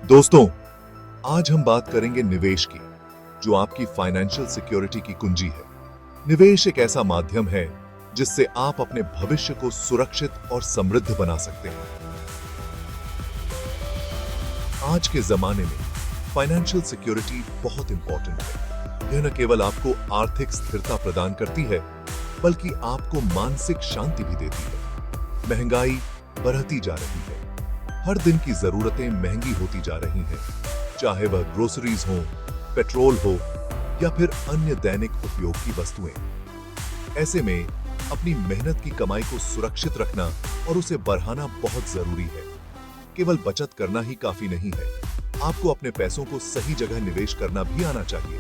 दोस्तों, आज हम बात करेंगे निवेश की, जो आपकी फाइनेंशियल सिक्योरिटी की कुंजी है। निवेश एक ऐसा माध्यम है जिससे आप अपने भविष्य को सुरक्षित और समृद्ध बना सकते हैं। आज के जमाने में फाइनेंशियल सिक्योरिटी बहुत इंपॉर्टेंट है। यह न केवल आपको आर्थिक स्थिरता प्रदान करती है, बल्कि आपको मानसिक शांति भी देती है। महंगाई बढ़ती जा रही है। हर दिन की जरूरतें महंगी होती जा रही हैं, चाहे वह ग्रोसरीज हो, पेट्रोल हो या फिर अन्य दैनिक उपयोग की वस्तुएं। ऐसे में अपनी मेहनत की कमाई को सुरक्षित रखना और उसे बढ़ाना बहुत जरूरी है। केवल बचत करना ही काफी नहीं है, आपको अपने पैसों को सही जगह निवेश करना भी आना चाहिए।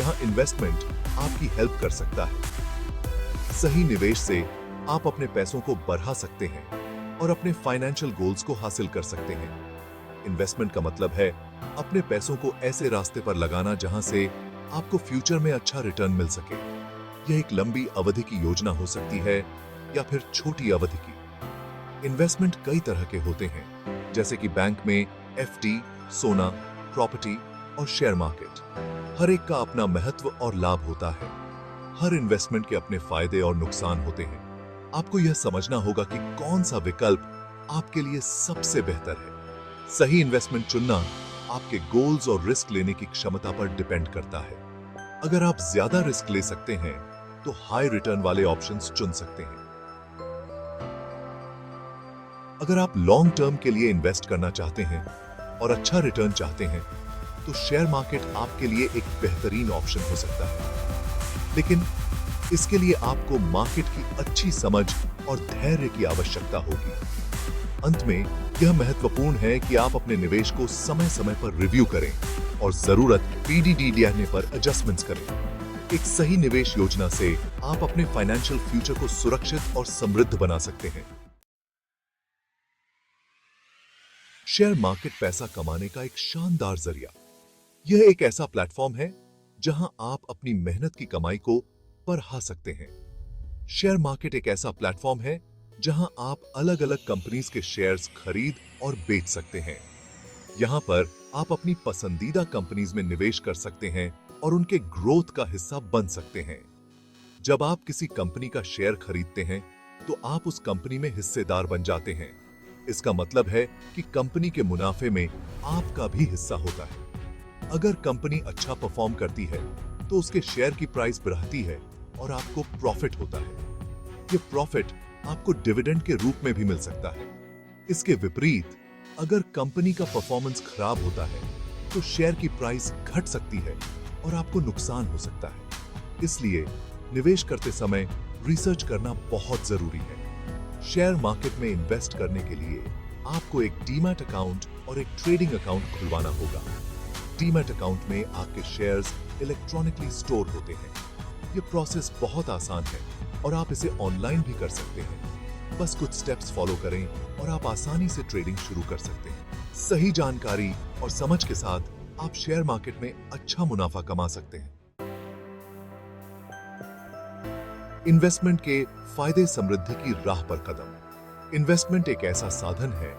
यहां इन्वेस्टमेंट आपकी हेल्प कर सकता है। सही निवेश से आप अपने पैसों को बढ़ा सकते हैं और अपने फाइनेंशियल गोल्स को हासिल कर सकते हैं। इन्वेस्टमेंट का मतलब है अपने पैसों को ऐसे रास्ते पर लगाना जहां से आपको फ्यूचर में अच्छा रिटर्न मिल सके। यह एक लंबी अवधि की योजना हो सकती है या फिर छोटी अवधि की। इन्वेस्टमेंट कई तरह के होते हैं, जैसे कि बैंक में एफडी, सोना, प्रॉपर्टी और शेयर मार्केट। हर एक का अपना महत्व और लाभ होता है। हर इन्वेस्टमेंट के अपने फायदे और नुकसान होते हैं। आपको यह समझना होगा कि कौन सा विकल्प आपके लिए सबसे बेहतर है। सही इन्वेस्टमेंट चुनना आपके गोल्स और रिस्क लेने की क्षमता पर डिपेंड करता है। अगर आप ज्यादा रिस्क ले सकते हैं, तो हाई रिटर्न वाले ऑप्शंस चुन सकते हैं। अगर आप लॉन्ग टर्म के लिए इन्वेस्ट करना चाहते हैं और अच्छा रिटर्न चाहते हैं, तो शेयर मार्केट आपके लिए एक बेहतरीन ऑप्शन हो सकता है। लेकिन इसके लिए आपको मार्केट की अच्छी समझ और धैर्य की आवश्यकता होगी। अंत में यह महत्वपूर्ण है कि आप अपने निवेश को समय समय पर रिव्यू करें और जरूरत पीडीडी लेने पर एडजस्टमेंट्स करें। एक सही निवेश योजना से आप अपने फाइनेंशियल फ्यूचर को सुरक्षित और समृद्ध बना सकते हैं। शेयर मार्केट पैसा कमाने का एक शानदार जरिया। यह एक ऐसा प्लेटफॉर्म है जहां आप अपनी मेहनत की कमाई को बढ़ा सकते हैं। शेयर मार्केट एक ऐसा प्लेटफॉर्म है जहां आप अलग अलग कंपनीज के शेयर्स खरीद और बेच सकते हैं। यहां पर आप अपनी पसंदीदा कंपनीज में निवेश कर सकते हैं और उनके ग्रोथ का हिस्सा बन सकते हैं। जब आप किसी कंपनी का शेयर खरीदते हैं, तो आप उस कंपनी में हिस्सेदार बन जाते हैं। इसका मतलब है कि कंपनी के मुनाफे में आपका भी हिस्सा होता है। अगर कंपनी अच्छा परफॉर्म करती है, तो उसके शेयर की प्राइस बढ़ती है और आपको प्रॉफिट होता है। ये प्रॉफिट आपको डिविडेंड के रूप में भी मिल सकता है। इसके विपरीत, अगर कंपनी का परफॉर्मेंस खराब होता है, तो शेयर की प्राइस घट सकती है और आपको नुकसान हो सकता है। इसलिए निवेश करते समय रिसर्च करना बहुत जरूरी है। शेयर मार्केट में इन्वेस्ट करने के लिए आपको एक डीमैट अकाउंट और एक ट्रेडिंग अकाउंट खुलवाना होगा। डीमैट अकाउंट में आपके शेयर्स इलेक्ट्रॉनिकली स्टोर होते हैं। ये प्रोसेस बहुत आसान है और आप इसे ऑनलाइन भी कर सकते हैं। बस कुछ स्टेप्स फॉलो करें और आप आसानी से ट्रेडिंग शुरू कर सकते हैं। सही जानकारी और समझ के साथ आप शेयर मार्केट में अच्छा मुनाफा कमा सकते हैं। इन्वेस्टमेंट के फायदे समृद्धि की राह पर कदम। इन्वेस्टमेंट एक ऐसा साधन है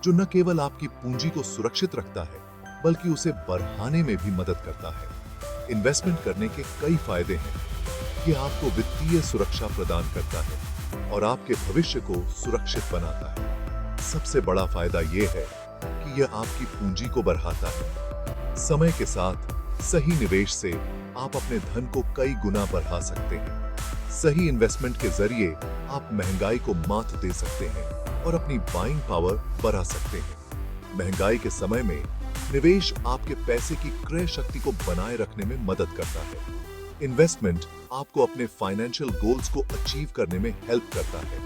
जो न केवल आपकी पूंजी को सुरक्षित रखता है, बल्कि उसे बढ़ाने में भी मदद करता है। इन्वेस्टमेंट करने के कई फायदे हैं। ये आपको वित्तीय सुरक्षा प्रदान करता है और आपके भविष्य को सुरक्षित बनाता है। सबसे बड़ा फायदा यह है कि यह आपकी पूंजी को बढ़ाता है। समय के साथ सही निवेश से आप अपने धन को कई गुना बढ़ा सकते हैं। सही इन्वेस्टमेंट के जरिए आप महंगाई को मात दे सकते हैं और अपनी बाइंग पावर बढ़ा सकते हैं। महंगाई के समय में निवेश आपके पैसे की क्रय शक्ति को बनाए रखने में मदद करता है। इन्वेस्टमेंट आपको अपने फाइनेंशियल गोल्स को अचीव करने में हेल्प करता है।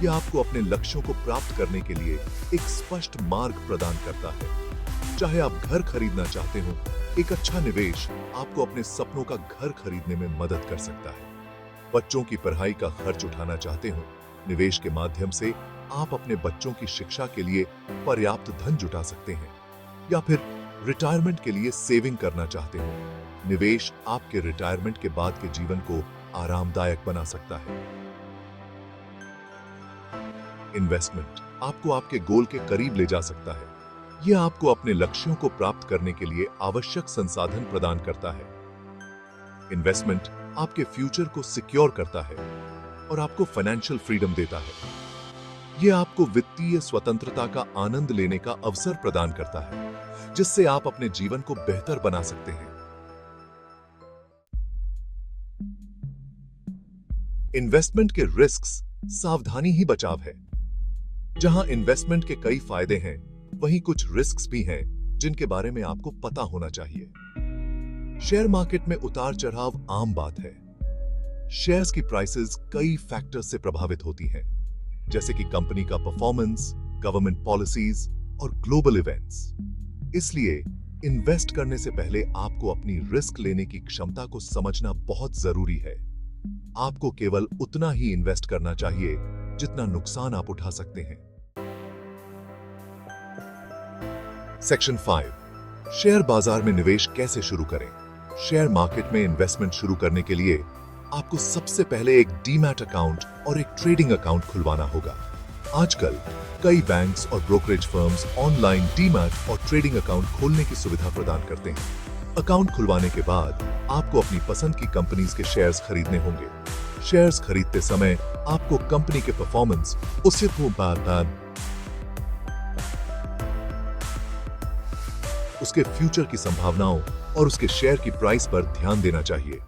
यह आपको अपने लक्ष्यों को प्राप्त करने के लिए एक स्पष्ट मार्ग प्रदान करता है। चाहे आप घर खरीदना चाहते हो, एक अच्छा निवेश आपको अपने सपनों का घर खरीदने में मदद कर सकता है। बच्चों की पढ़ाई का खर्च उठाना चाहते हो, निवेश के माध्यम से आप अपने बच्चों की शिक्षा के लिए पर्याप्त धन जुटा सकते हैं। या फिर रिटायरमेंट के लिए सेविंग करना चाहते हो, निवेश आपके रिटायरमेंट के बाद के जीवन को आरामदायक बना सकता है। इन्वेस्टमेंट आपको आपके गोल के करीब ले जा सकता है। यह आपको अपने लक्ष्यों को प्राप्त करने के लिए आवश्यक संसाधन प्रदान करता है। इन्वेस्टमेंट आपके फ्यूचर को सिक्योर करता है और आपको फाइनेंशियल फ्रीडम देता है। यह आपको वित्तीय स्वतंत्रता का आनंद लेने का अवसर प्रदान करता है, जिससे आप अपने जीवन को बेहतर बना सकते हैं। इन्वेस्टमेंट के रिस्क्स सावधानी ही बचाव है। जहां इन्वेस्टमेंट के कई फायदे हैं, वहीं कुछ रिस्क्स भी हैं जिनके बारे में आपको पता होना चाहिए। शेयर मार्केट में उतार चढ़ाव आम बात है। शेयर्स की प्राइसेस कई फैक्टर्स से प्रभावित होती हैं, जैसे कि कंपनी का परफॉर्मेंस, गवर्नमेंट पॉलिसीज और ग्लोबल इवेंट्स। इसलिए इन्वेस्ट करने से पहले आपको अपनी रिस्क लेने की क्षमता को समझना बहुत जरूरी है। आपको केवल उतना ही इन्वेस्ट करना चाहिए जितना नुकसान आप उठा सकते हैं। सेक्शन 5, शेयर बाजार में निवेश कैसे शुरू करें। शेयर मार्केट में इन्वेस्टमेंट शुरू करने के लिए आपको सबसे पहले एक डीमैट अकाउंट और एक ट्रेडिंग अकाउंट खुलवाना होगा। आजकल कई बैंक्स और ब्रोकरेज फर्म्स ऑनलाइन डीमैट और ट्रेडिंग अकाउंट खोलने की सुविधा प्रदान करते हैं। अकाउंट खुलवाने के बाद आपको अपनी पसंद की कंपनीज के शेयर्स खरीदने होंगे। शेयर्स खरीदते समय आपको कंपनी के परफॉर्मेंस, उसके फ्यूचर की संभावनाओं और उसके शेयर की प्राइस पर ध्यान देना चाहिए।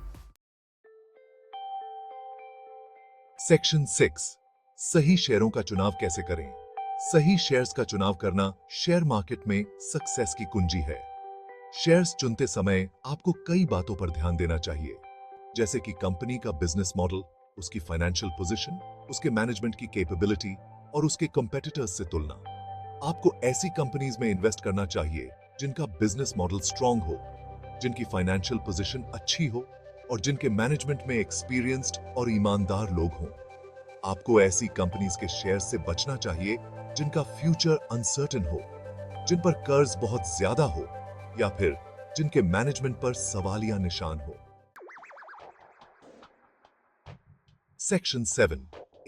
सेक्शन 6, सही शेयरों का चुनाव कैसे करें। सही शेयर्स का चुनाव करना शेयर मार्केट में सक्सेस की कुंजी है। शेयर्स चुनते समय आपको कई बातों पर ध्यान देना चाहिए, जैसे कि कंपनी का बिजनेस मॉडल, उसकी फाइनेंशियल पोजीशन, उसके मैनेजमेंट की कैपेबिलिटी और उसके कंपेटिटर्स से तुलना। आपको ऐसी कंपनीज में इन्वेस्ट करना चाहिए जिनका बिजनेस मॉडल स्ट्रांग हो, जिनकी फाइनेंशियल पोजीशन अच्छी हो और जिनके मैनेजमेंट में एक्सपीरियंस्ड और ईमानदार लोग हों। आपको ऐसी कंपनीज के शेयर्स से बचना चाहिए जिनका फ्यूचर अनसर्टेन हो, जिन पर कर्ज बहुत ज्यादा हो या फिर जिनके मैनेजमेंट पर सवालिया निशान हो। सेक्शन 7,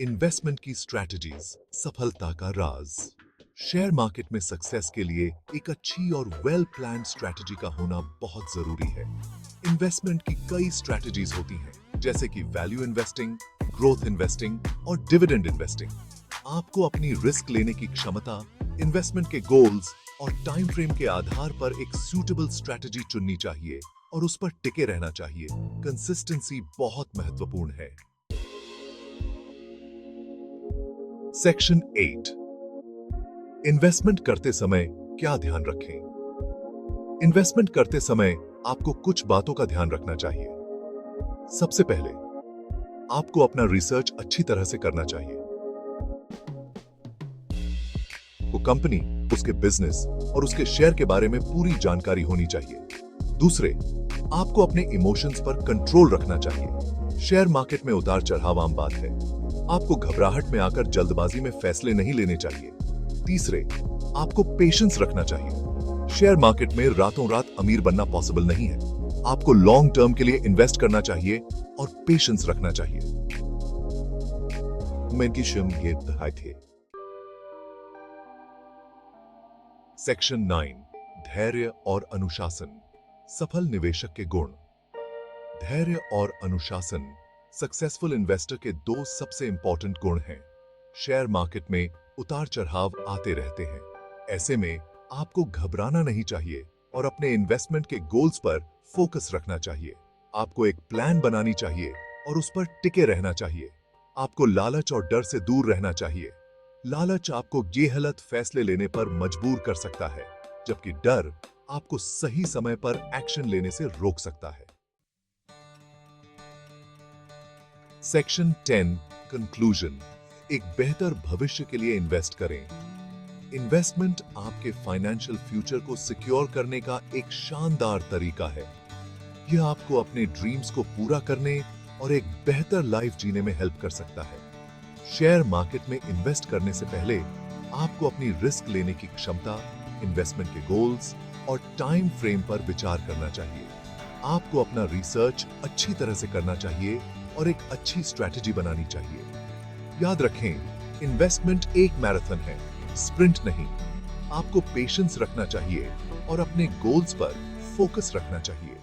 इन्वेस्टमेंट की स्ट्रैटेजीज, सफलता का राज। शेयर मार्केट में सक्सेस के लिए एक अच्छी और वेल प्लान स्ट्रैटेजी का होना बहुत जरूरी है। इन्वेस्टमेंट की कई स्ट्रैटेजीज होती हैं, जैसे कि वैल्यू इन्वेस्टिंग, ग्रोथ इन्वेस्टिंग और डिविडेंड इन्वेस्टिंग। आपको अपनी रिस्क लेने की क्षमता, इन्वेस्टमेंट के गोल्स और टाइम फ्रेम के आधार पर एक सूटेबल स्ट्रैटेजी चुननी चाहिए और उस पर टिके रहना चाहिए। कंसिस्टेंसी बहुत महत्वपूर्ण है। सेक्शन 8, इन्वेस्टमेंट करते समय क्या ध्यान रखें। इन्वेस्टमेंट करते समय आपको कुछ बातों का ध्यान रखना चाहिए। सबसे पहले आपको अपना रिसर्च अच्छी तरह से करना चाहिए। वो कंपनी, उसके बिजनेस और उसके शेयर के बारे में पूरी जानकारी होनी चाहिए। दूसरे, आपको अपने इमोशंस पर कंट्रोल रखना चाहिए। शेयर मार्केट में उतार चढ़ाव आम बात है। आपको घबराहट में आकर जल्दबाजी में फैसले नहीं लेने चाहिए। तीसरे, आपको पेशेंस रखना चाहिए। शेयर मार्केट में रातों रात अमीर बनना पॉसिबल नहीं है। आपको लॉन्ग टर्म के लिए इन्वेस्ट करना चाहिए और पेशेंस रखना चाहिए। सेक्शन 9, धैर्य और अनुशासन, सफल निवेशक के गुण। धैर्य और अनुशासन सक्सेसफुल इन्वेस्टर के दो सबसे इंपॉर्टेंट गुण हैं। शेयर मार्केट में उतार चढ़ाव आते रहते हैं। ऐसे में आपको घबराना नहीं चाहिए और अपने इन्वेस्टमेंट के गोल्स पर फोकस रखना चाहिए। आपको एक प्लान बनानी चाहिए और उस पर टिके रहना चाहिए। आपको लालच और डर से दूर रहना चाहिए। लालच आपको बेगलत फैसले लेने पर मजबूर कर सकता है, जबकि डर आपको सही समय पर एक्शन लेने से रोक सकता है। सेक्शन 10, कंक्लूजन, एक बेहतर भविष्य के लिए इन्वेस्ट करें। इन्वेस्टमेंट आपके फाइनेंशियल फ्यूचर को सिक्योर करने का एक शानदार तरीका है। यह आपको अपने ड्रीम्स को पूरा करने और एक बेहतर लाइफ जीने में हेल्प कर सकता है। शेयर मार्केट में इन्वेस्ट करने से पहले आपको अपनी रिस्क लेने की क्षमता, इन्वेस्टमेंट के गोल्स और टाइम फ्रेम पर विचार करना चाहिए। आपको अपना रिसर्च अच्छी तरह से करना चाहिए और एक अच्छी स्ट्रैटेजी बनानी चाहिए। याद रखें, इन्वेस्टमेंट एक मैराथन है स्प्रिंट नहीं। आपको पेशेंस रखना चाहिए और अपने गोल्स पर फोकस रखना चाहिए।